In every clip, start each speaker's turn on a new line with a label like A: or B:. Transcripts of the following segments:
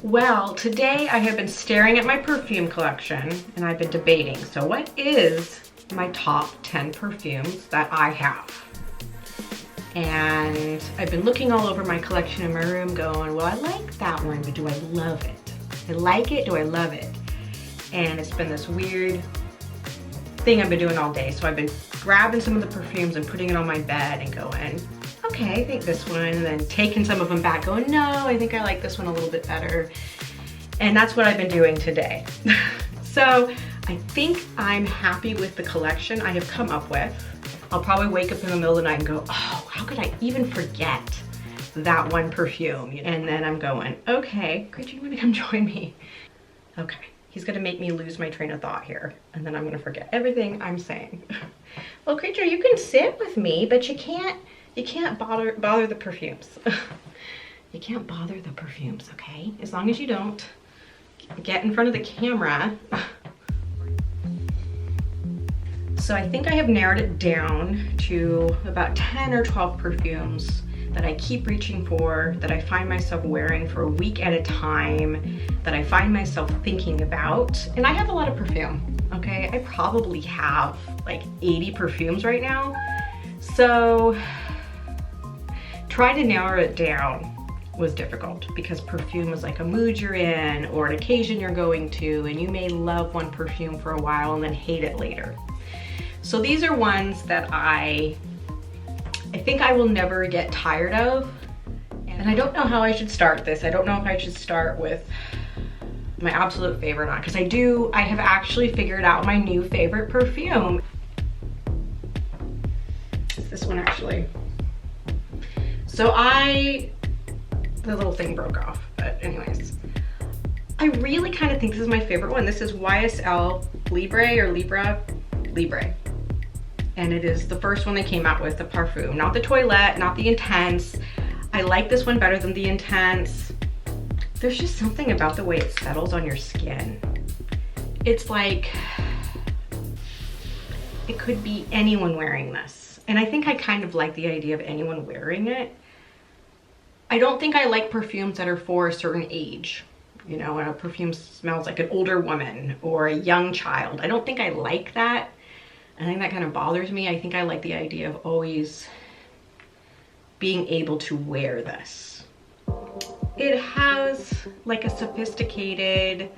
A: Well, today I have been staring at my perfume collection and I've been debating, so what is my top 10 perfumes that I have? And I've been looking all over my collection in my room going, well, I like that one, but do I love it? I like it, do I love it? And it's been this weird thing I've been doing all day. So I've been grabbing some of the perfumes and putting it on my bed and going, okay, I think this one, and then taking some of them back going, no, I think I like this one a little bit better. And that's what I've been doing today. So I think I'm happy with the collection I have come up with. I'll probably wake up in the middle of the night and go, oh, how could I even forget that one perfume? And then I'm going, okay, Kristen, you wanna come join me? Okay, he's gonna make me lose my train of thought here, and then I'm gonna forget everything I'm saying. Well, Kristen, you can sit with me, but you can't bother the perfumes. You can't bother the perfumes, okay? As long as you don't get in front of the camera. So I think I have narrowed it down to about 10 or 12 perfumes that I keep reaching for, that I find myself wearing for a week at a time, that I find myself thinking about. And I have a lot of perfume, okay? I probably have like 80 perfumes right now. So trying to narrow it down was difficult because perfume is like a mood you're in or an occasion you're going to, and you may love one perfume for a while and then hate it later. So these are ones that I think I will never get tired of. And I don't know how I should start this. I don't know if I should start with my absolute favorite or not, because I have actually figured out my new favorite perfume. It's this one actually. So the little thing broke off, but anyways. I really kind of think this is my favorite one. This is YSL Libre or Libre. And it is the first one they came out with, the Parfum. Not the Toilette, not the Intense. I like this one better than the Intense. There's just something about the way it settles on your skin. It's like, it could be anyone wearing this. And I think I kind of like the idea of anyone wearing it. I don't think I like perfumes that are for a certain age. You know, when a perfume smells like an older woman or a young child. I don't think I like that. I think that kind of bothers me. I think I like the idea of always being able to wear this. It has like a sophisticated,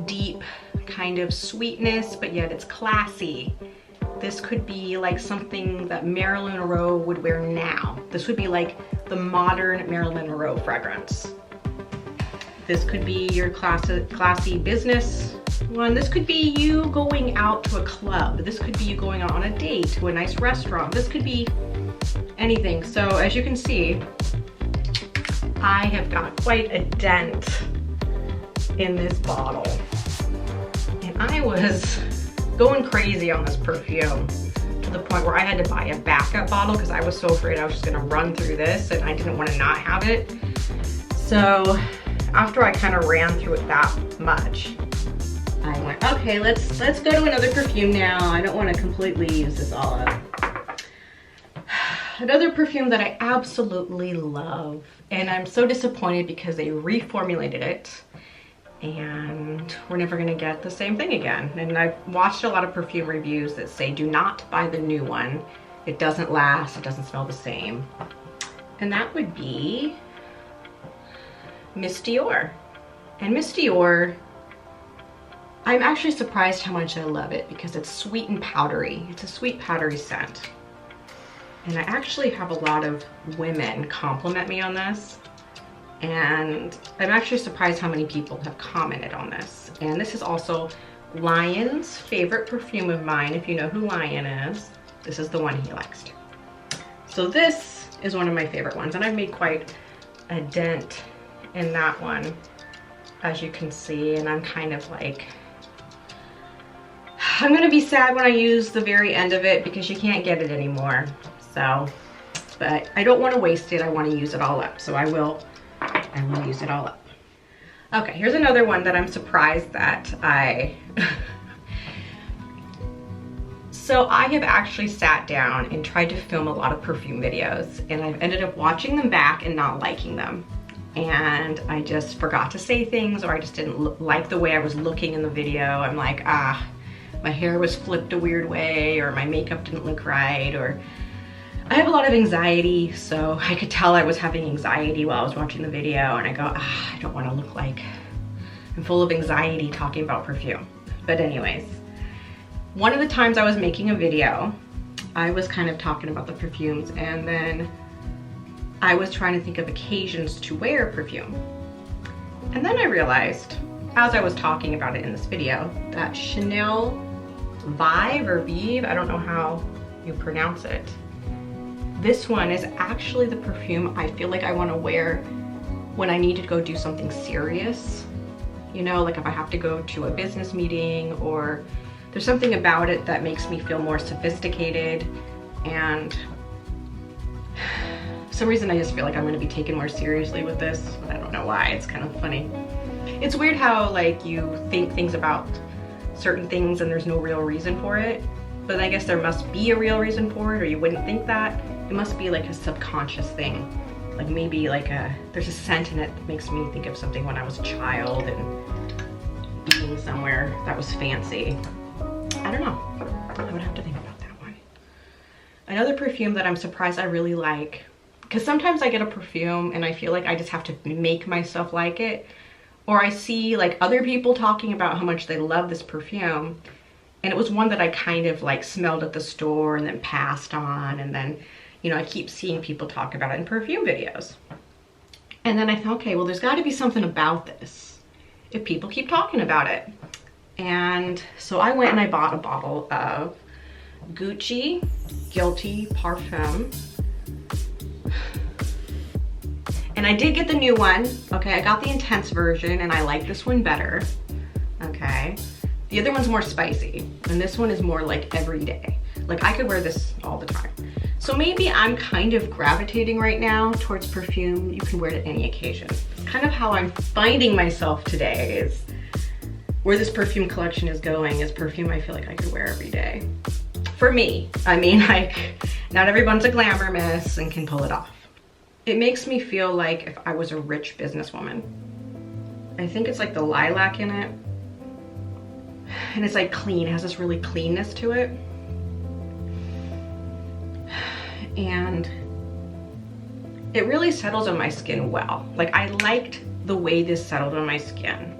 A: deep kind of sweetness, but yet it's classy. This could be like something that Marilyn Monroe would wear now. This would be like the modern Marilyn Monroe fragrance. This could be your classy business one. This could be you going out to a club. This could be you going out on a date to a nice restaurant. This could be anything. So as you can see, I have got quite a dent in this bottle. And I was going crazy on this perfume to the point where I had to buy a backup bottle because I was so afraid I was just gonna run through this and I didn't want to not have it. So after I kind of ran through it that much, I went, okay, let's go to another perfume now. I don't want to completely use this all up. Another perfume that I absolutely love, and I'm so disappointed because they reformulated it and we're never gonna get the same thing again. And I've watched a lot of perfume reviews that say do not buy the new one. It doesn't last, it doesn't smell the same. And that would be Miss Dior. And Miss Dior, I'm actually surprised how much I love it because it's sweet and powdery. It's a sweet powdery scent. And I actually have a lot of women compliment me on this. And I'm actually surprised how many people have commented on this. And this is also Lion's favorite perfume of mine. If you know who Lion is, this is the one he likes. So this is one of my favorite ones. And I've made quite a dent in that one, as you can see. And I'm kind of like, I'm gonna be sad when I use the very end of it because you can't get it anymore. So, but I don't want to waste it. I want to use it all up. So I will use it all up. Okay, here's another one that I'm surprised that So I have actually sat down and tried to film a lot of perfume videos, and I've ended up watching them back and not liking them. and I just forgot to say things, or I just didn't like the way I was looking in the video. I'm like, my hair was flipped a weird way, or my makeup didn't look right, or I have a lot of anxiety, so I could tell I was having anxiety while I was watching the video, and I go, I don't want to look like I'm full of anxiety talking about perfume. But anyways, one of the times I was making a video, I was kind of talking about the perfumes, and then I was trying to think of occasions to wear perfume. And then I realized, as I was talking about it in this video, that Chanel Vive or Vive, I don't know how you pronounce it. This one is actually the perfume I feel like I want to wear when I need to go do something serious. You know, like if I have to go to a business meeting, or there's something about it that makes me feel more sophisticated, and for some reason I just feel like I'm going to be taken more seriously with this. I don't know why, it's kind of funny. It's weird how like you think things about certain things and there's no real reason for it, but I guess there must be a real reason for it, or you wouldn't think that. It must be like a subconscious thing. Like maybe like there's a scent in it that makes me think of something when I was a child and eating somewhere that was fancy. I don't know, I would have to think about that one. Another perfume that I'm surprised I really like, because sometimes I get a perfume and I feel like I just have to make myself like it, or I see like other people talking about how much they love this perfume, and it was one that I kind of like smelled at the store and then passed on, and then, you know, I keep seeing people talk about it in perfume videos. And then I thought, okay, well, there's got to be something about this if people keep talking about it. And so I went and I bought a bottle of Gucci Guilty Parfum. And I did get the new one. Okay, I got the intense version and I like this one better. Okay. The other one's more spicy, and this one is more like everyday. Like I could wear this all the time. So maybe I'm kind of gravitating right now towards perfume you can wear to any occasion. It's kind of how I'm finding myself today, is where this perfume collection is going, is perfume I feel like I could wear every day. For me, I mean, like, not everyone's a glamour miss and can pull it off. It makes me feel like if I was a rich businesswoman. I think it's like the lilac in it. And it's like clean, it has this really cleanness to it. And it really settles on my skin well. Like I liked the way this settled on my skin.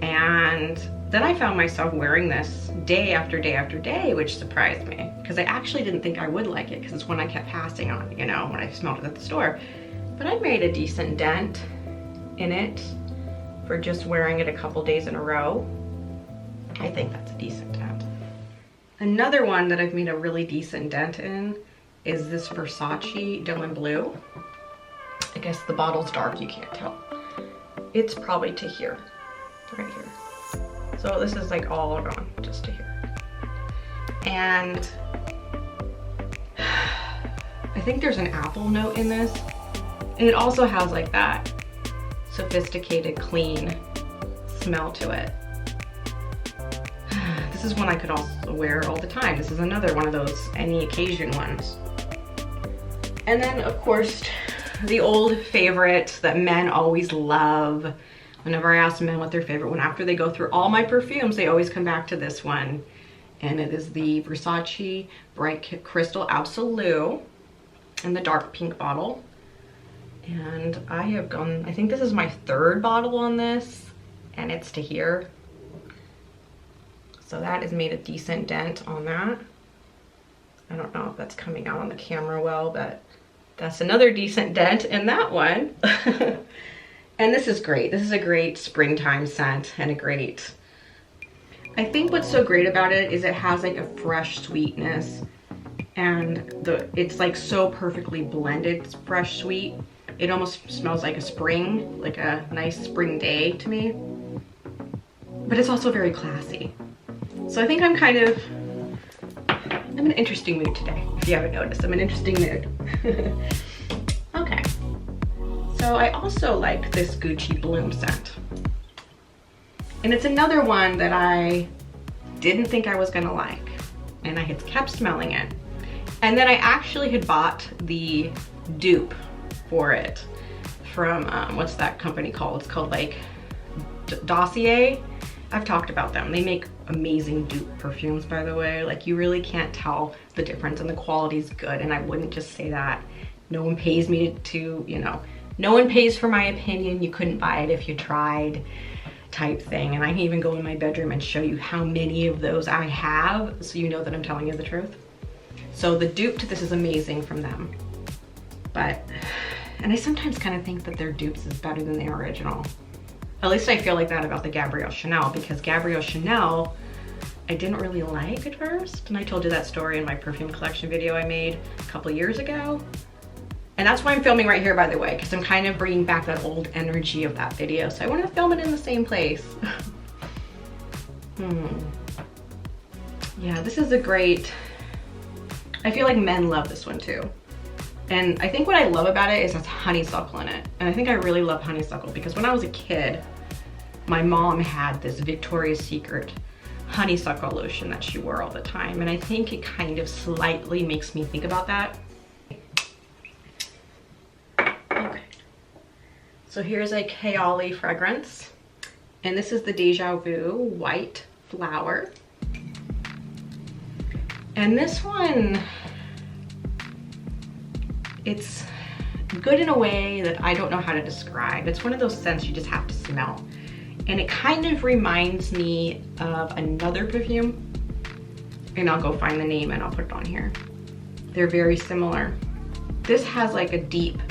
A: And then I found myself wearing this day after day after day, which surprised me, because I actually didn't think I would like it, because it's one I kept passing on, you know, when I smelled it at the store. But I made a decent dent in it for just wearing it a couple days in a row. I think that's a decent dent. Another one that I've made a really decent dent in is this Versace Dylan Blue. I guess the bottle's dark, you can't tell. It's probably to here, right here. So this is like all gone, just to here. And I think there's an apple note in this. And it also has like that sophisticated, clean smell to it. This is one I could also wear all the time. This is another one of those any occasion ones. And then of course, the old favorite that men always love. Whenever I ask men what their favorite one, after they go through all my perfumes, they always come back to this one. And it is the Versace Bright Crystal Absolu in the dark pink bottle. And I have gone, I think this is my third bottle on this, and it's to here. So that has made a decent dent on that. I don't know if that's coming out on the camera well, but that's another decent dent in that one. And this is great. This is a great springtime scent and a great, I think what's so great about it is it has like a fresh sweetness, and it's like so perfectly blended. It's fresh sweet. It almost smells like a spring, like a nice spring day to me. But it's also very classy. So I think I'm in an interesting mood today. If you haven't noticed, I'm in an interesting mood. Okay. So I also like this Gucci Bloom scent. And it's another one that I didn't think I was gonna like. And I had kept smelling it. And then I actually had bought the dupe for it from, what's that company called? It's called like Dossier. I've talked about them. They make amazing dupe perfumes, by the way. Like, you really can't tell the difference, and the quality's good, and I wouldn't just say that. No one pays me to, you know, no one pays for my opinion. You couldn't buy it if you tried, type thing. And I can even go in my bedroom and show you how many of those I have, so you know that I'm telling you the truth. So the dupe to this is amazing from them. But, and I sometimes kind of think that their dupes is better than the original. At least I feel like that about the Gabrielle Chanel, because Gabrielle Chanel, I didn't really like at first. And I told you that story in my perfume collection video I made a couple years ago. And that's why I'm filming right here, by the way, because I'm kind of bringing back that old energy of that video. So I want to film it in the same place. Yeah, this is a great, I feel like men love this one too. And I think what I love about it is it's honeysuckle in it. And I think I really love honeysuckle because when I was a kid, my mom had this Victoria's Secret honeysuckle lotion that she wore all the time. And I think it kind of slightly makes me think about that. Okay. So here's a Kayali fragrance. And this is the Deja Vu White Flower. And this one, it's good in a way that I don't know how to describe. It's one of those scents you just have to smell. And it kind of reminds me of another perfume. And I'll go find the name and I'll put it on here. They're very similar. This has like a deep,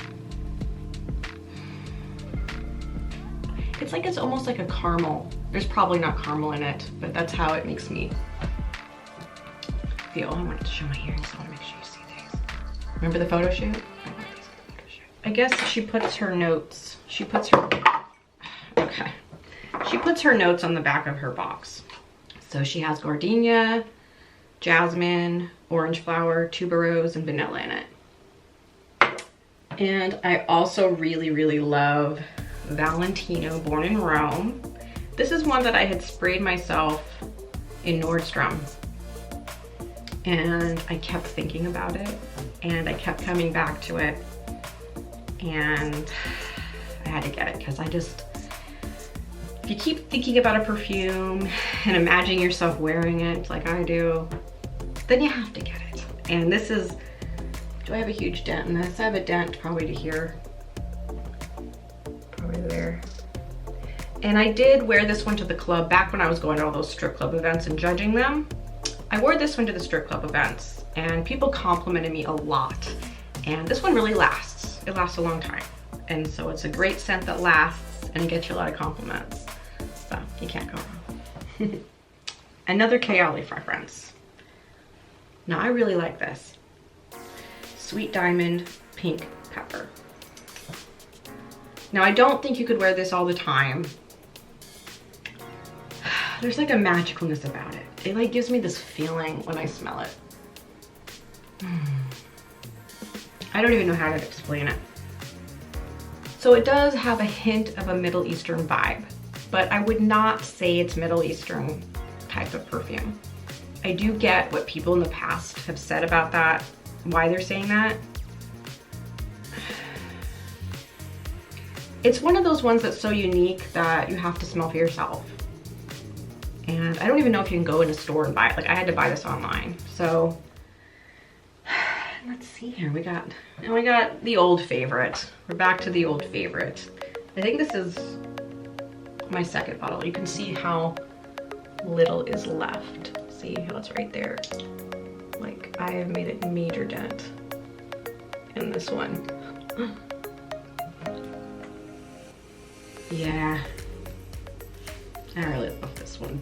A: it's like it's almost like a caramel. There's probably not caramel in it, but that's how it makes me feel. I wanted to show my earrings, so I want to make sure you see these. Remember the photo shoot? I want these in the photo shoot. I guess she puts her notes. She puts her, okay. She puts her notes on the back of her box. So she has gardenia, jasmine, orange flower, tuberose, and vanilla in it. And I also really, really love Valentino Born in Rome. This is one that I had sprayed myself in Nordstrom. And I kept thinking about it, and I kept coming back to it, and I had to get it because I just, if you keep thinking about a perfume and imagining yourself wearing it like I do, then you have to get it. And this is, do I have a huge dent in this? I have a dent probably to here, probably there. And I did wear this one to the club back when I was going to all those strip club events and judging them. I wore this one to the strip club events and people complimented me a lot. And this one really lasts. It lasts a long time. And so it's a great scent that lasts and it gets you a lot of compliments. So you can't go wrong. Another Kayali fragrance. Now I really like this. Sweet Diamond Pink Pepper. Now I don't think you could wear this all the time. There's like a magicalness about it. It like gives me this feeling when I smell it. I don't even know how to explain it. So it does have a hint of a Middle Eastern vibe, but I would not say it's Middle Eastern type of perfume. I do get what people in the past have said about that, why they're saying that. It's one of those ones that's so unique that you have to smell for yourself. And I don't even know if you can go in a store and buy it. Like I had to buy this online. So let's see here. We got the old favorite. We're back to the old favorite. I think this is my second bottle. You can see how little is left. See how it's right there. Like I have made a major dent in this one. Yeah. I really love this one.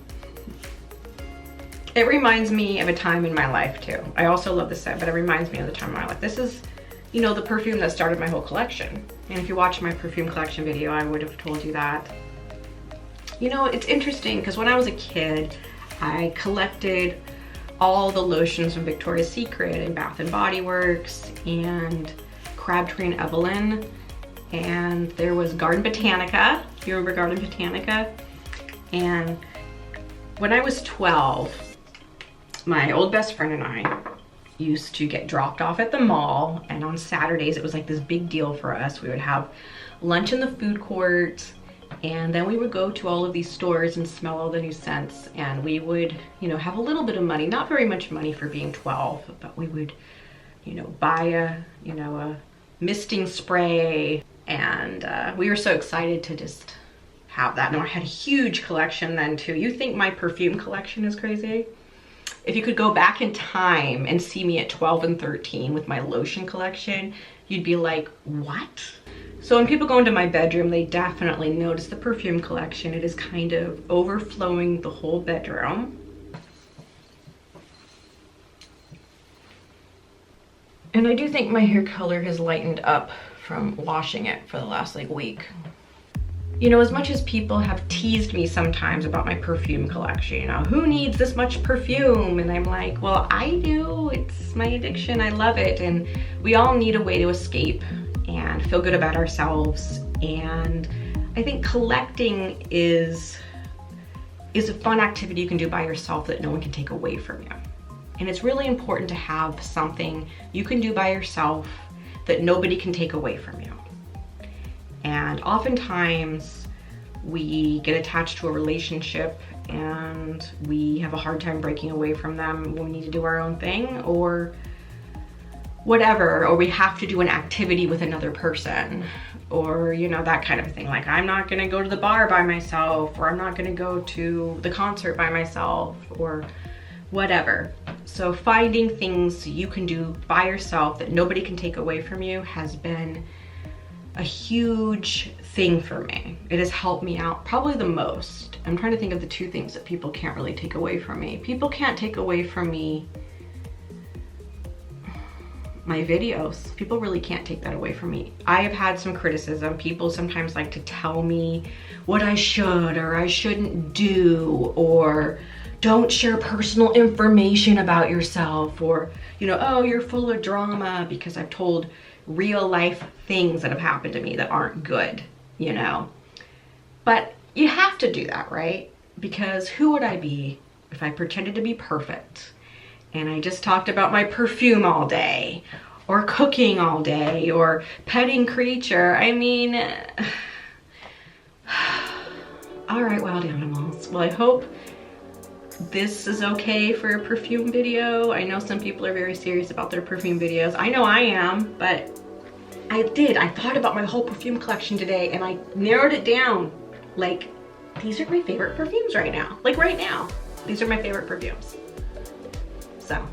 A: It reminds me of a time in my life too. I also love this scent, but it reminds me of the time in my life. This is, you know, the perfume that started my whole collection. And if you watched my perfume collection video, I would have told you that. You know, it's interesting because when I was a kid, I collected all the lotions from Victoria's Secret and Bath and Body Works and Crabtree and Evelyn. And there was Garden Botanica. You remember Garden Botanica? And when I was 12, my old best friend and I used to get dropped off at the mall, and on Saturdays it was like this big deal for us. We would have lunch in the food court, and then we would go to all of these stores and smell all the new scents, and we would, you know, have a little bit of money, not very much money for being 12, but we would, you know, buy a misting spray, and we were so excited to just have that. And I had a huge collection then too. You think my perfume collection is crazy? If you could go back in time and see me at 12 and 13 with my lotion collection, you'd be like, what? So when people go into my bedroom, they definitely notice the perfume collection. It is kind of overflowing the whole bedroom. And I do think my hair color has lightened up from washing it for the last like week. You know, as much as people have teased me sometimes about my perfume collection, you know, who needs this much perfume? And I'm like, well, I do. It's my addiction. I love it. And we all need a way to escape and feel good about ourselves. And I think collecting is a fun activity you can do by yourself that no one can take away from you. And it's really important to have something you can do by yourself that nobody can take away from you. And oftentimes we get attached to a relationship and we have a hard time breaking away from them when we need to do our own thing or whatever, or we have to do an activity with another person, or, you know, that kind of thing. Like, I'm not gonna go to the bar by myself, or I'm not gonna go to the concert by myself, or whatever. So finding things you can do by yourself that nobody can take away from you has been a huge thing for me. It has helped me out probably the most. I'm trying to think of the two things that people can't really take away from me. People can't take away from me my videos. People really can't take that away from me. I have had some criticism. People sometimes like to tell me what I should or I shouldn't do, or don't share personal information about yourself, or, you know, oh, you're full of drama, because I've told real life things that have happened to me that aren't good, you know. But you have to do that, right? Because who would I be if I pretended to be perfect and I just talked about my perfume all day, or cooking all day, or petting creature? I mean, all right, wild animals. Well, I hope this is okay for a perfume video. I know some people are very serious about their perfume videos. I know I am, but I thought about my whole perfume collection today and I narrowed it down. Like, these are my favorite perfumes right now. Like right now, these are my favorite perfumes. So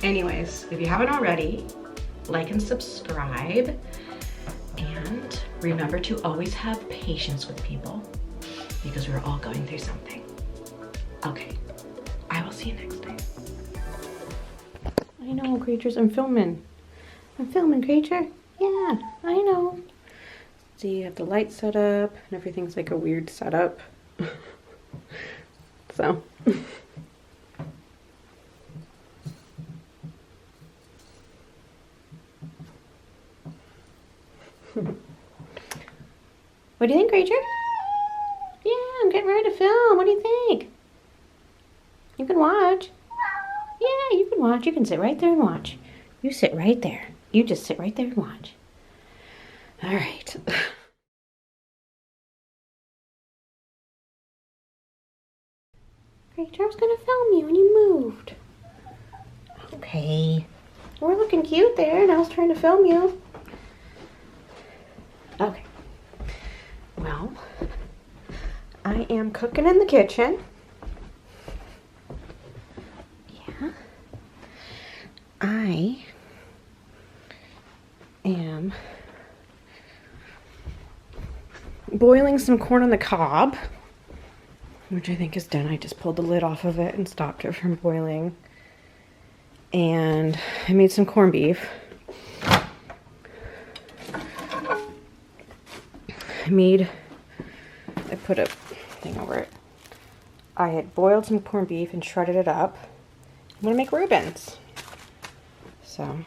A: anyways, if you haven't already, like and subscribe, and remember to always have patience with people, because we're all going through something. Okay, I will see you next time. I know, creatures, I'm filming. I'm filming, creature. Yeah, I know. See, you have the light set up, and everything's like a weird setup. So. What do you think, creature? Yeah, I'm getting ready to film. What do you think? You can watch. Yeah, you can watch. You can sit right there and watch. You sit right there. You just sit right there and watch. All right. Creature, I was gonna film you and you moved. Okay. We're looking cute there, and I was trying to film you. Okay. Well, I am cooking in the kitchen. Yeah. I am boiling some corn on the cob, which I think is done. I just pulled the lid off of it and stopped it from boiling. And I made some corned beef. I put a thing over it. I had boiled some corned beef and shredded it up. I'm gonna make Reubens. So